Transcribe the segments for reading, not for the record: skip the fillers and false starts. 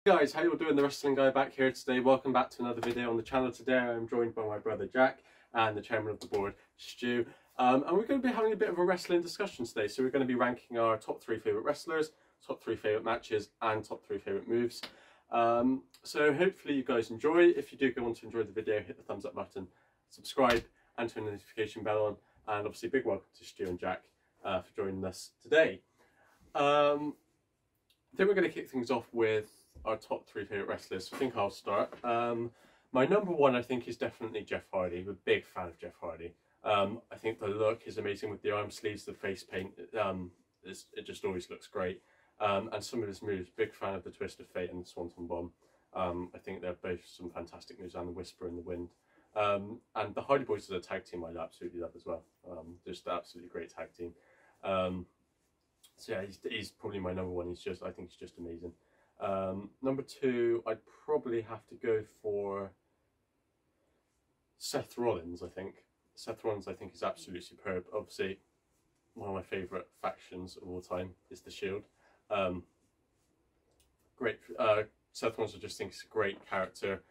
Hey guys, how you all doing? The Wrestling Guy back here today. Welcome back to another video on the channel. Today I'm joined by my brother Jack and the chairman of the board, Stu. And we're going to be having a bit of a wrestling discussion today. So we're going to be ranking our top 3 favourite wrestlers, top 3 favourite matches and top 3 favourite moves. So hopefully you guys enjoy. If you do go on to enjoy the video, hit the thumbs up button, subscribe and turn the notification bell on. And obviously big welcome to Stu and Jack for joining us today. I think we're going to kick things off with our top 3 favourite wrestlers. I think I'll start. My number 1 I think is definitely Jeff Hardy. I'm a big fan of Jeff Hardy. I think the look is amazing with the arm sleeves, the face paint. It just always looks great. And some of his moves, big fan of the Twist of Fate and the Swanton Bomb. I think they're both some fantastic moves, and the Whisper in the Wind. And the Hardy Boys as a tag team I absolutely love as well. Just an absolutely great tag team. So yeah, he's probably my number 1. I think he's just amazing. Number 2, I'd probably have to go for Seth Rollins. I think Seth Rollins is absolutely superb. Obviously, one of my favourite factions of all time is the Shield. Great. Seth Rollins, I just think he's a great character.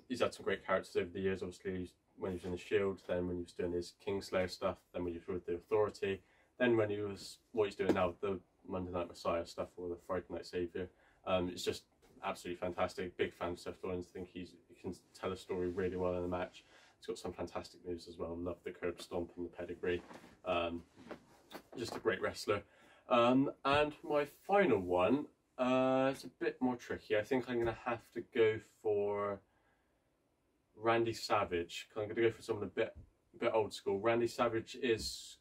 He's had some great characters over the years. Obviously, when he was in the Shield, then when he was doing his Kingslayer stuff, then when he was with the Authority, then when he was what he's doing now with the Monday Night Messiah stuff or the Friday Night Savior. It's just absolutely fantastic. Big fan of Seth Rollins. I think he can tell a story really well in a match. He's got some fantastic moves as well. Love the curb stomp and the pedigree. Just a great wrestler. And my final one, it's a bit more tricky. I think I'm going to have to go for Randy Savage. I'm going to go for someone a bit old school. Randy Savage is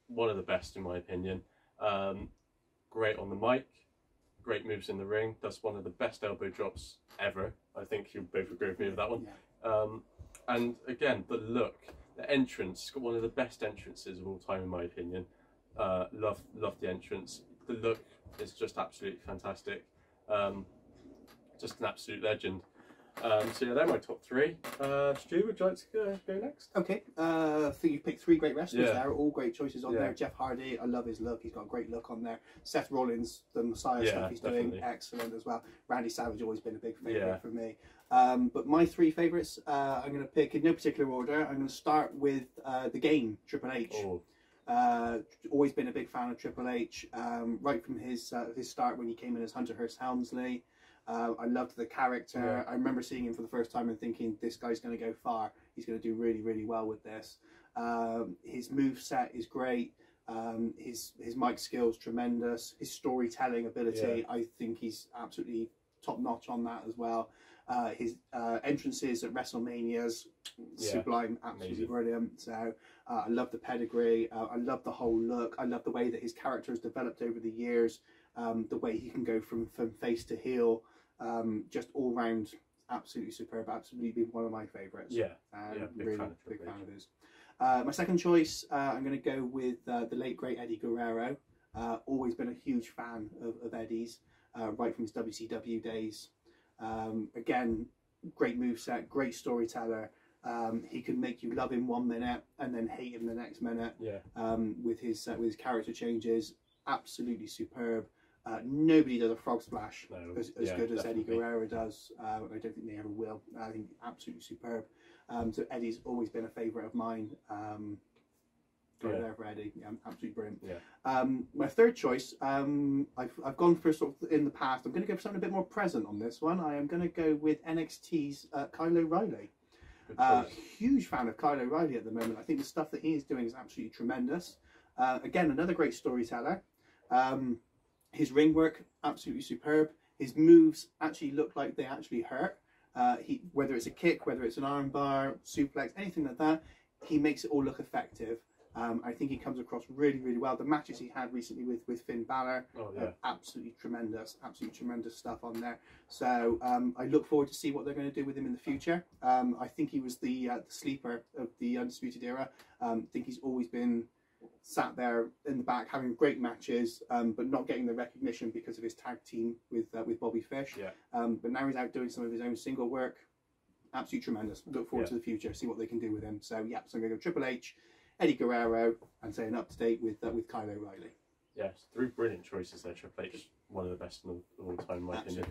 one of the best in my opinion. Great on the mic. Great moves in the ring, does one of the best elbow drops ever. I think you both agree with me with that one. Yeah. And again, the look, the entrance, he's got one of the best entrances of all time in my opinion. Love the entrance. The look is just absolutely fantastic. Just an absolute legend. So yeah, they're my top 3. Stu, would you like to go next? Okay, I think you picked 3 great wrestlers there, all great choices on there. Jeff Hardy, I love his look, he's got a great look on there. Seth Rollins, the Messiah stuff he's doing, excellent as well. Randy Savage, always been a big favourite for me. But my 3 favourites, I'm going to pick in no particular order. I'm going to start with the Game, Triple H. Always been a big fan of Triple H, right from his start when he came in as Hunter Hearst Helmsley. I loved the character. I remember seeing him for the first time and thinking, this guy's going to go far. He's going to do really, really well with this. His moveset is great. His mic skills, tremendous. His storytelling ability, I think he's absolutely top notch on that as well. His entrances at WrestleManias, sublime, absolutely brilliant. So I love the pedigree. I love the whole look. I love the way that his character has developed over the years. The way he can go from face to heel, just all round absolutely superb. Absolutely been one of my favourites. Really big fan of his. My second choice, I'm going to go with the late great Eddie Guerrero. Always been a huge fan of Eddie's, right from his WCW days. Again, great moveset, great storyteller. He can make you love him 1 minute and then hate him the next minute. With his character changes, absolutely superb. Nobody does a frog splash as good as Eddie Guerrero does. I don't think they ever will. I think absolutely superb. So Eddie's always been a favourite of mine. Go there for Eddie. Absolutely brilliant. My third choice, I've gone for sort of in the past. I'm going to go for something a bit more present on this one. I am going to go with NXT's Kyle O'Reilly. Huge fan of Kyle O'Reilly at the moment. I think the stuff that he's doing is absolutely tremendous. Again, another great storyteller. His ring work, absolutely superb. His moves actually look like they actually hurt. Whether it's a kick, whether it's an arm bar, suplex, anything like that, he makes it all look effective. I think he comes across really, really well. The matches he had recently with Finn Balor, absolutely tremendous stuff on there. So I look forward to see what they're going to do with him in the future. I think he was the sleeper of the Undisputed Era. I think he's always been sat there in the back having great matches, but not getting the recognition because of his tag team with Bobby Fish. But now he's out doing some of his own single work. Absolutely tremendous. Look forward to the future, see what they can do with him. So yeah, so I'm going to go Triple H, Eddie Guerrero, and staying up to date with Kyle O'Reilly. Yes, 3 brilliant choices there. Triple H, one of the best in all time, in my opinion.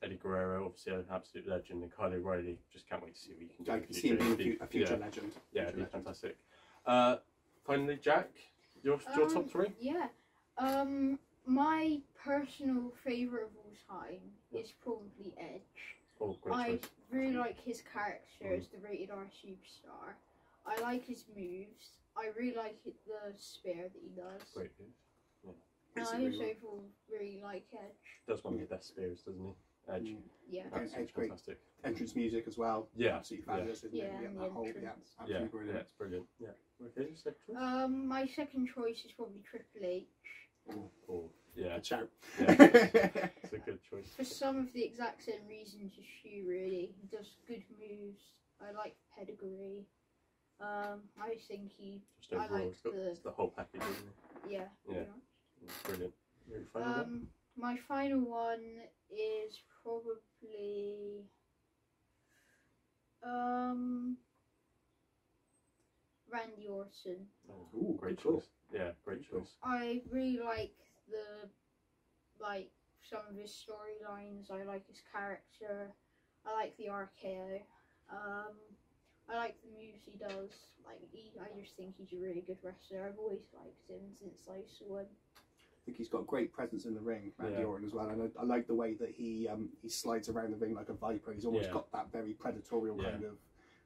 Eddie Guerrero, obviously an absolute legend, and Kyle O'Reilly, just can't wait to see what you can do. I can see him being a future legend. Yeah, it'd be fantastic. Finally, Jack, your top 3? Yeah. My personal favourite of all time is probably Edge. Oh, great I choice. really like his character as the Rated R superstar. I like his moves. I really like the spear that he does. Great move. And I also really like Edge. Does one of the best spears, doesn't he? Edge. Yeah. Edge, great fantastic. entrance music as well. Yeah. Absolutely fabulous, isn't it? Yeah, That whole, absolutely brilliant. Yeah, it's brilliant. Yeah. Okay, second choice? My second choice is probably Triple H. Oh, yeah. Good shout. Yeah. It's a good choice. For some of the exact same reasons as you, really. He does good moves. I like pedigree. I think he. Just overall, I like it's the whole package, isn't it? Yeah. Yeah. Brilliant. Your final one? My final one is probably Randy Orton. Oh, great choice. Yeah, great choice. I really like some of his storylines. I like his character. I like the RKO. I like the moves he does. I just think he's a really good wrestler. I've always liked him since I saw him. I think he's got a great presence in the ring, Randy Orton, as well. And I like the way that he slides around the ring like a viper. He's almost got that very predatorial kind of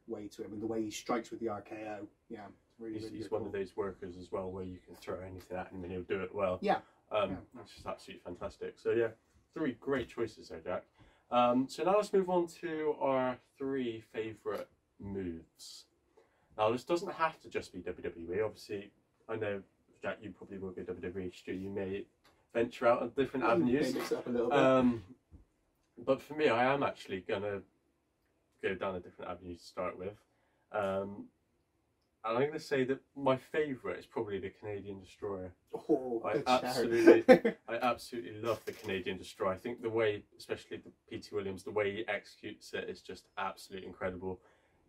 way to him, and the way he strikes with the RKO. Yeah, really, he's one of those workers as well, where you can throw anything at him and he'll do it well. Yeah. That's just absolutely fantastic. So yeah, 3 great choices there, Jack. So now let's move on to our 3 favourite moves. Now this doesn't have to just be WWE. Obviously, I know, Jack, you probably will go WWE. Stu, you may venture out on different avenues. Mix it up a little bit. But for me, I am actually gonna go down a different avenue to start with. And I'm going to say that my favourite is probably the Canadian Destroyer. Oh, I absolutely love the Canadian Destroyer. I think the way, especially the P.T. Williams, the way he executes it is just absolutely incredible.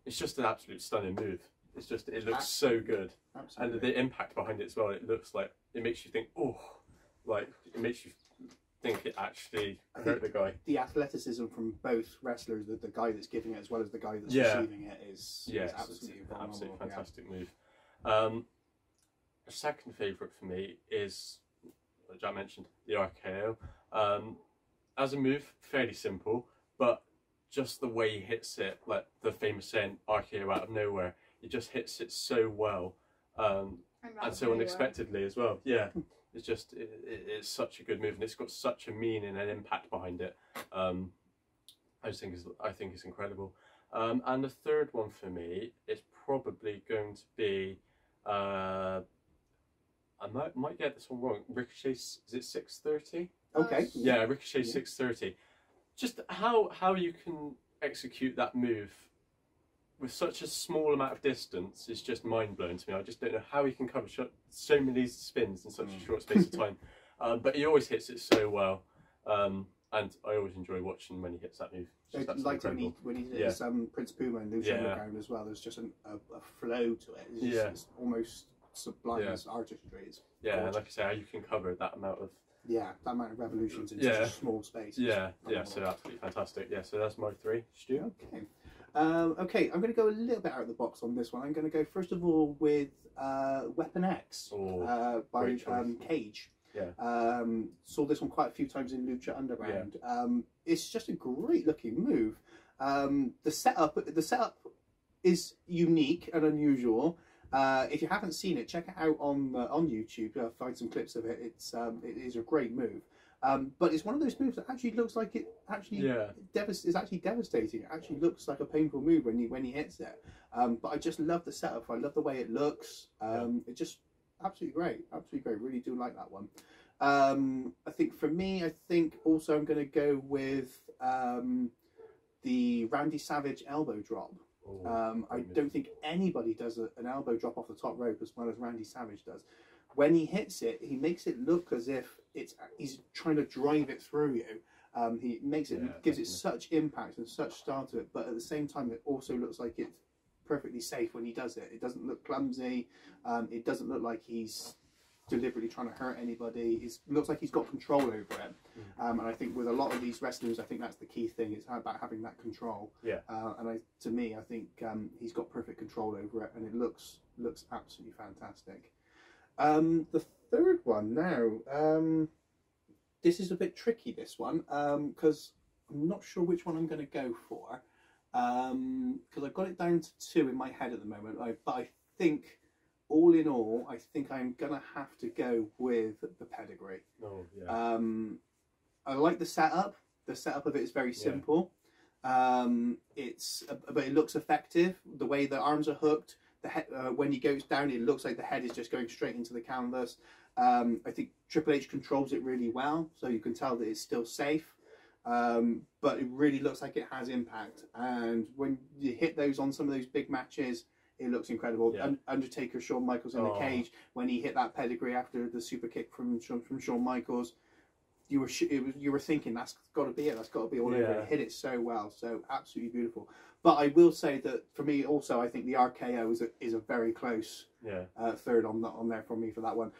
It's just an absolute stunning move. It's just, it looks so good. Absolutely. And the impact behind it as well, it looks like, it makes you think, oh, like, it makes you think it actually hurt the guy. The athleticism from both wrestlers, the guy that's giving it as well as the guy that's receiving it, is absolutely phenomenal. Absolutely fantastic move. A second favourite for me is, as I mentioned, the RKO. As a move, fairly simple, but just the way he hits it, like the famous saying, RKO out of nowhere, he just hits it so well, and so unexpectedly as well. Yeah. It's just, it's such a good move, and it's got such a meaning and impact behind it. I think it's incredible. And the third one for me is probably going to be, I might get this one wrong. Ricochet, is it 630? Okay. Yeah, Ricochet 630. Just how you can execute that move with such a small amount of distance is just mind-blowing to me. I just don't know how he can cover so many spins in such a short space of time. But he always hits it so well. And I always enjoy watching when he hits that move. Like when he did his Prince Puma and Lucha Underground as well, there's just a flow to it. It's almost sublime as artistry. It's and like I say, how you can cover that amount of... that amount of revolutions in such a small space. So absolutely fantastic. Yeah, so that's my 3. Stu? Okay. Okay, I'm going to go a little bit out of the box on this one. I'm going to go first of all with Weapon X by Cage. Yeah. Saw this one quite a few times in Lucha Underground. It's just a great looking move. The setup is unique and unusual. If you haven't seen it, check it out on YouTube. Find some clips of it. It is a great move. But it's one of those moves that actually looks like it is actually devastating. It actually looks like a painful move when he hits it. But I just love the setup. I love the way it looks. It's just absolutely great. Absolutely great. Really do like that one. I think for me, also I'm going to go with the Randy Savage elbow drop. I don't think anybody does an elbow drop off the top rope as well as Randy Savage does. When he hits it, he makes it look as if he's trying to drive it through you. He makes it, gives it such impact and such style to it, but at the same time, it also looks like it's perfectly safe when he does it. It doesn't look clumsy. It doesn't look like he's deliberately trying to hurt anybody. It looks like he's got control over it. And I think with a lot of these wrestlers, I think that's the key thing. It's about having that control. Yeah. And to me, I think he's got perfect control over it, and it looks absolutely fantastic. The third one now, this is a bit tricky, this one, because I'm not sure which one I'm going to go for, because I've got it down to 2 in my head at the moment, but I think, all in all, I think I'm going to have to go with the pedigree. Oh, yeah. I like the setup. The setup of it is very simple. But it looks effective. The way the arms are hooked, the head, when he goes down, it looks like the head is just going straight into the canvas. I think Triple H controls it really well, so you can tell that it's still safe. But it really looks like it has impact. And when you hit those on some of those big matches, it looks incredible. Yeah. Undertaker, Shawn Michaels in the cage, when he hit that pedigree after the super kick from Shawn Michaels, you were thinking, that's got to be it. That's got to be all over it. Hit it so well, so absolutely beautiful. But I will say that for me also, I think the RKO is a very close third on there for me for that one.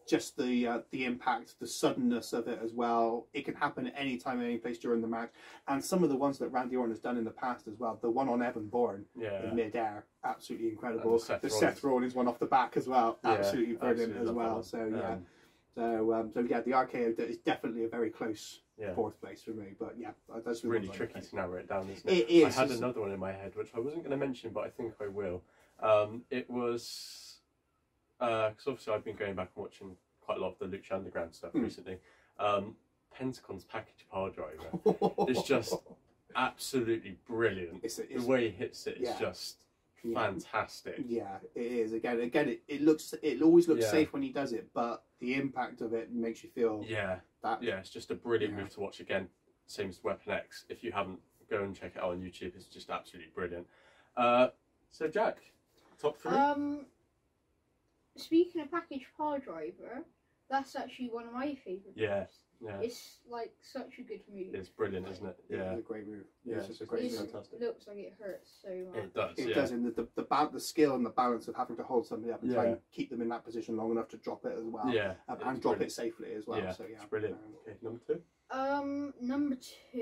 Just the impact, the suddenness of it as well. It can happen at any time, any place during the match. And some of the ones that Randy Orton has done in the past as well. The one on Evan Bourne in mid-air, absolutely incredible. The Seth Rollins one off the back as well, absolutely brilliant as well. So yeah, the RKO is definitely a very close 4th place for me. But yeah, that's really tricky to narrow it down, isn't it? It is. I had another one in my head which I wasn't going to mention, but I think I will. It was. Because obviously I've been going back and watching quite a lot of the Lucha Underground stuff recently. Pentagon's package power driver is just absolutely brilliant. The way he hits it is just fantastic. Yeah, it is. Again, it always looks safe when he does it, but the impact of it makes you feel it's just a brilliant move to watch again. Same as Weapon X. If you haven't, go and check it out on YouTube. It's just absolutely brilliant. So Jack, top 3. Speaking of package power driver, that's actually one of my favourite moves. Yeah. It's like such a good move. It's brilliant, isn't it? Yeah. It's a great move. Yeah, it's just a great move. It looks like it hurts so much. It does. It does, and the skill and the balance of having to hold somebody up and try and keep them in that position long enough to drop it as well. Yeah. And drop it safely as well. Yeah. So yeah. It's brilliant. Okay, number 2. Number 2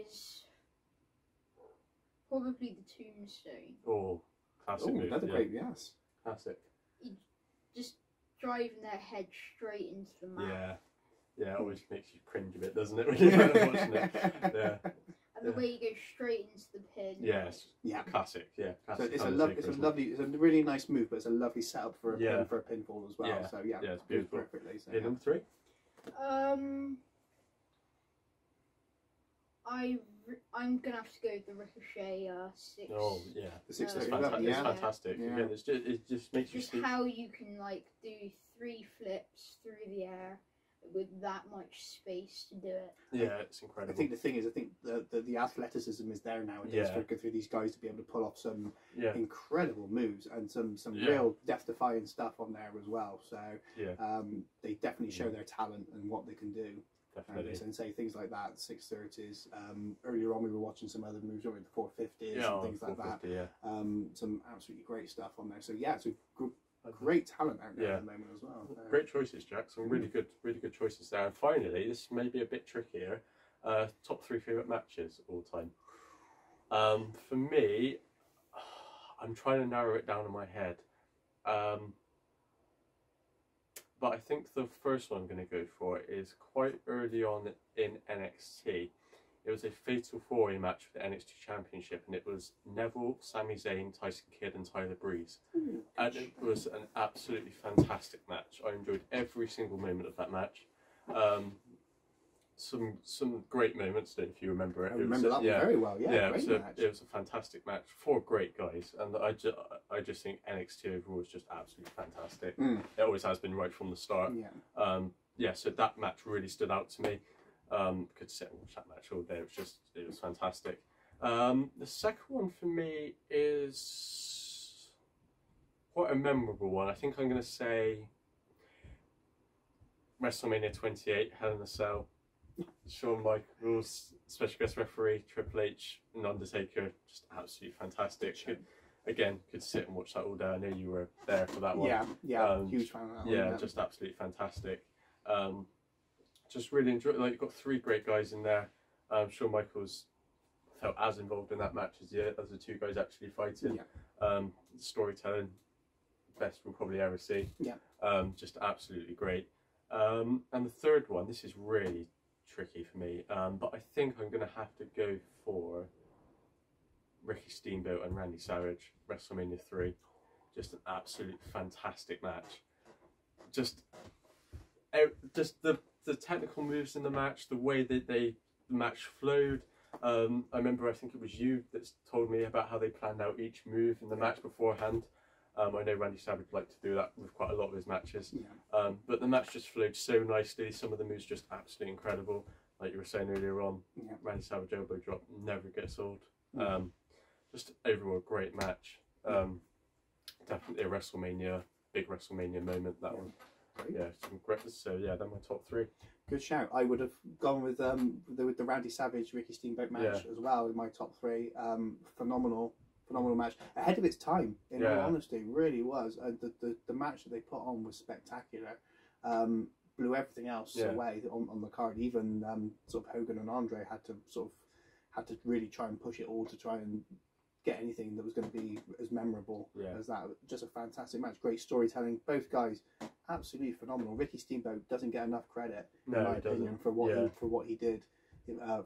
is probably the Tombstone. Oh, classic move. Another great, yes. Classic. Just driving their head straight into the mat. Yeah, it always makes you cringe a bit, doesn't it, when you're kind of watching it? Yeah. And the way you go straight into the pin. Yes. Yeah. Classic. Yeah. Classic. So it's a really nice move, but it's a lovely setup for a pinfall as well. Yeah. So yeah, it's beautiful. Perfectly. So, number 3. I'm gonna have to go with the Ricochet 6. Oh yeah, the 6 is fantastic. Yeah. Again, it just makes you see how you can like do 3 flips through the air with that much space to do it. Yeah, it's incredible. I think the thing is, the athleticism is there nowadays for these guys to be able to pull off some incredible moves and some real death-defying stuff on there as well. So they definitely show their talent and what they can do. Definitely. And say things like that, 630s. Earlier on, we were watching some other moves over the 450s and things like that. Yeah. Some absolutely great stuff on there. So yeah, it's a great talent out there at the moment as well. Great choices, Jack. Some really good choices there. And finally, this may be a bit trickier. Top 3 favourite matches of all time. For me, I'm trying to narrow it down in my head. But I think the first one I'm going to go for is quite early on in NXT. It was a Fatal 4-Way match for the NXT Championship, and it was Neville, Sami Zayn, Tyson Kidd and Tyler Breeze. And it was an absolutely fantastic match. I enjoyed every single moment of that match. Some great moments, if you remember it. I remember that one very well, it was a fantastic match. 4 great guys, and I just think NXT overall is just absolutely fantastic. It always has been right from the start. So that match really stood out to me. Could sit and watch that match all day. It was fantastic. The second one for me is quite a memorable one. I think I'm going to say WrestleMania 28, Hell in a Cell. Shawn Michaels, special guest referee, Triple H and Undertaker, just absolutely fantastic. again, could sit and watch that all day. I know you were there for that one. Yeah, huge fan of that one. Yeah, just absolutely fantastic. Just really enjoyed. Like, you've got 3 great guys in there. Shawn Michaels felt as involved in that match as the 2 guys actually fighting. Storytelling, best we'll probably ever see. Just absolutely great. And the third one, this is really tricky for me, but I think I'm going to have to go for Ricky Steamboat and Randy Savage, WrestleMania 3. Just an absolute fantastic match. Just the technical moves in the match, the way that the match flowed. I remember, I think it was you that told me about how they planned out each move in the match beforehand. I know Randy Savage liked to do that with quite a lot of his matches. But the match just flowed so nicely. Some of the moves just absolutely incredible. Like you were saying earlier on, Randy Savage elbow drop never gets old. Just overall a great match. Definitely a WrestleMania, big WrestleMania moment, that one. Yeah, some great. So yeah, they're my top 3. Good shout. I would have gone with the Randy Savage Ricky Steamboat match as well in my top 3. Phenomenal match, ahead of its time. In all honesty, really was. The match that they put on was spectacular. Blew everything else away on the card. Even sort of Hogan and Andre had to really try and push it all to try and get anything that was going to be as memorable as that. Just a fantastic match, great storytelling. Both guys absolutely phenomenal. Ricky Steamboat doesn't get enough credit, in my opinion, for what he did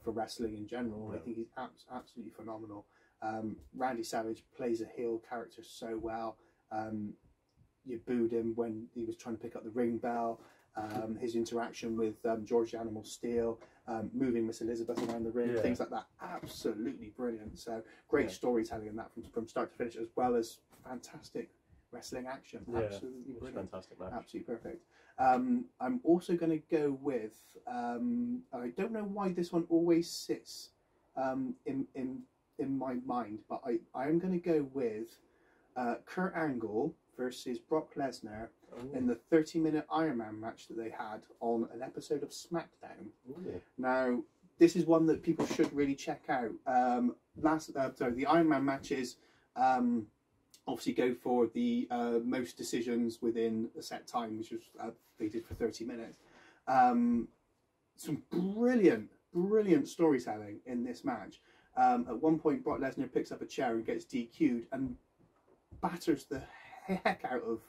for wrestling in general. I think he's absolutely phenomenal. Randy Savage plays a heel character so well. You booed him when he was trying to pick up the ring bell. His interaction with George the Animal Steel, moving Miss Elizabeth around the ring, things like that, absolutely brilliant. So great storytelling in that from start to finish, as well as fantastic wrestling action. Absolutely brilliant. Fantastic match. Absolutely perfect. I'm also going to go with, I don't know why this one always sits in my mind, but I am going to go with Kurt Angle versus Brock Lesnar in the 30-minute Iron Man match that they had on an episode of SmackDown. Now, this is one that people should really check out. The Iron Man matches obviously go for the most decisions within a set time, which was they did for 30 minutes. Some brilliant storytelling in this match. At one point, Brock Lesnar picks up a chair and gets DQ'd and batters the heck out of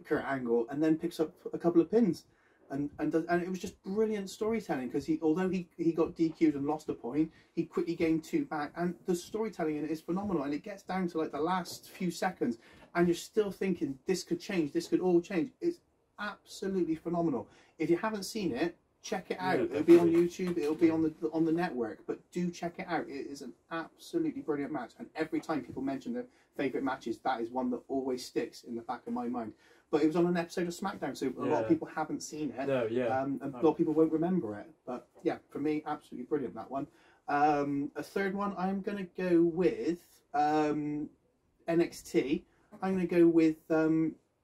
Kurt Angle, and then picks up a couple of pins, and it was just brilliant storytelling, because although he got DQ'd and lost a point, he quickly gained 2 back, and the storytelling in it is phenomenal, and it gets down to like the last few seconds, and you're still thinking this could change, this could all change. It's absolutely phenomenal. If you haven't seen it, check it out. It'll be on YouTube, it'll be on the network, but do check it out. It is an absolutely brilliant match, and every time people mention their favourite matches, that is one that always sticks in the back of my mind. But it was on an episode of SmackDown, so a lot of people haven't seen it, and a lot of people won't remember it. But yeah, for me, absolutely brilliant, that one. A third one, I'm going to go with NXT. I'm going to go with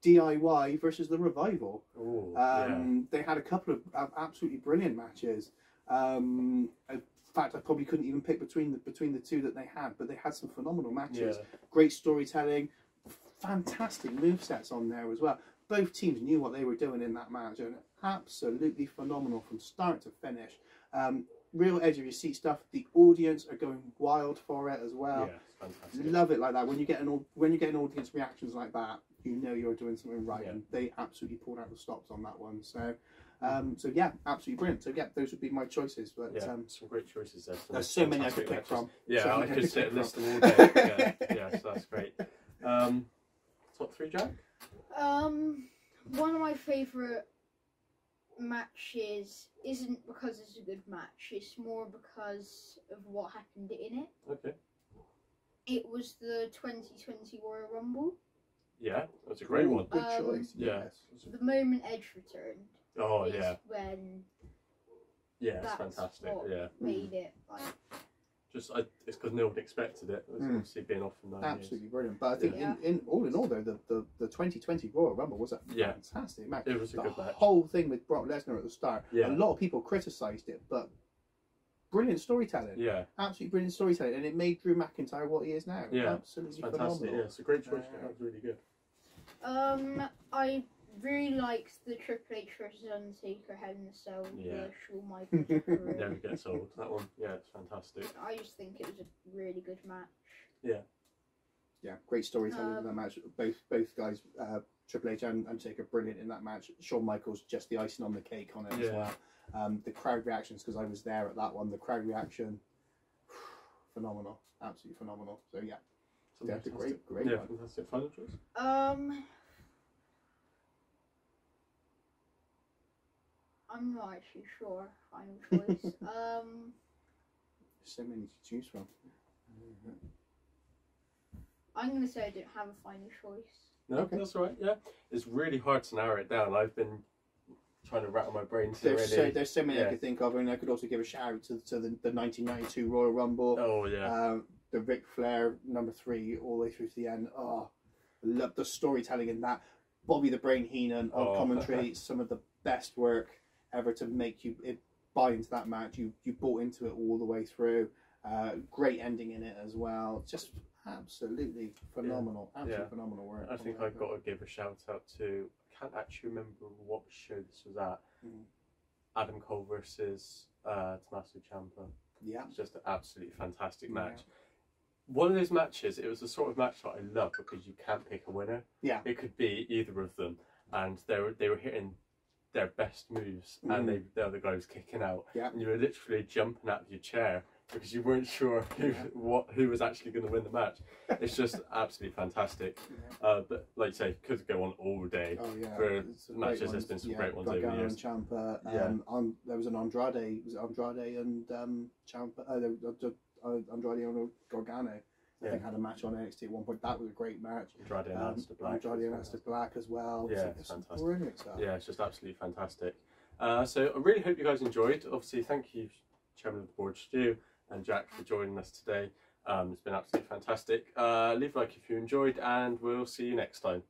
DIY versus the Revival. They had a couple of absolutely brilliant matches. In fact, I probably couldn't even pick between the 2 that they had, but they had some phenomenal matches. Great storytelling, fantastic movesets on there as well. Both teams knew what they were doing in that match, and absolutely phenomenal from start to finish. Real edge of your seat stuff. The audience are going wild for it as well. Fantastic. Love it like that. When you get an audience reactions like that, you know you're doing something right, and they absolutely pulled out the stops on that one. So, so yeah, absolutely brilliant. So yeah, those would be my choices. But some great choices there. There's so many I could pick from. Yeah, I could sit and list them all day. So that's great. Top 3, Jack? One of my favourite matches isn't because it's a good match, it's more because of what happened in it. Okay. It was the 2020 Royal Rumble. Yeah, that's a great one. Good choice. The moment Edge returned. Oh is yeah. When. Yeah, it's fantastic. What made it like. Just it's because no one expected it. It was obviously being off for 9 years. Absolutely brilliant. But I think in all though, the 2020 Royal Rumble was a fantastic match. It was a good match. The whole thing with Brock Lesnar at the start. A lot of people criticised it, but brilliant storytelling. Yeah. Absolutely brilliant storytelling, and it made Drew McIntyre what he is now. Yeah. Absolutely Fantastic. phenomenal. Yeah, it's a great choice. That was really good. I really liked the Triple H versus Undertaker Hell in a Cell. Yeah. Shawn Michaels. Never gets old. That one, yeah, it's fantastic. I just think it was a really good match. Yeah. Yeah, great storytelling in that match. Both guys, Triple H and Undertaker, brilliant in that match. Shawn Michaels just the icing on the cake on it as well. The crowd reactions, because I was there at that one. The crowd reaction, phenomenal, absolutely phenomenal. So yeah, that's a great one. Fantastic. Final choice. I'm not actually sure. Final choice. So many to choose from. I'm going to say I don't have a final choice. No, okay. That's all right. Yeah, it's really hard to narrow it down. I've been trying to rattle my brain to there's so many I could think of, and I could also give a shout out to the 1992 Royal Rumble. Oh yeah. The Ric Flair number 3 all the way through to the end. Oh, I love the storytelling in that. Bobby the Brain Heenan on commentary, some of the best work ever to make you buy into that match. You bought into it all the way through. Great ending in it as well. Just absolutely phenomenal. Absolutely phenomenal work. I think I've got to give a shout out to, I can't actually remember what show this was at. Adam Cole versus Tommaso Ciampa. Yeah. It's just an absolutely fantastic match. One of those matches, it was the sort of match that I love because you can't pick a winner. Yeah. It could be either of them, and they were hitting their best moves, and the other guy was kicking out, and you were literally jumping out of your chair because you weren't sure who was actually going to win the match. It's just absolutely fantastic. But like you say, could go on all day for matches. There's been some great ones over the years. And Ciampa. There was an Andrade. Was it Andrade and Ciampa? Andrade and Gargano. I think had a match on NXT at one point. That was a great match. Andrade and Aleister Black. Andrade and Aleister Black as well. Yeah, it's fantastic. Brilliant stuff. Yeah, it's just absolutely fantastic. So I really hope you guys enjoyed. Obviously, thank you, Chairman of the Board, Stu, and Jack, for joining us today. It's been absolutely fantastic. Leave a like if you enjoyed, and we'll see you next time.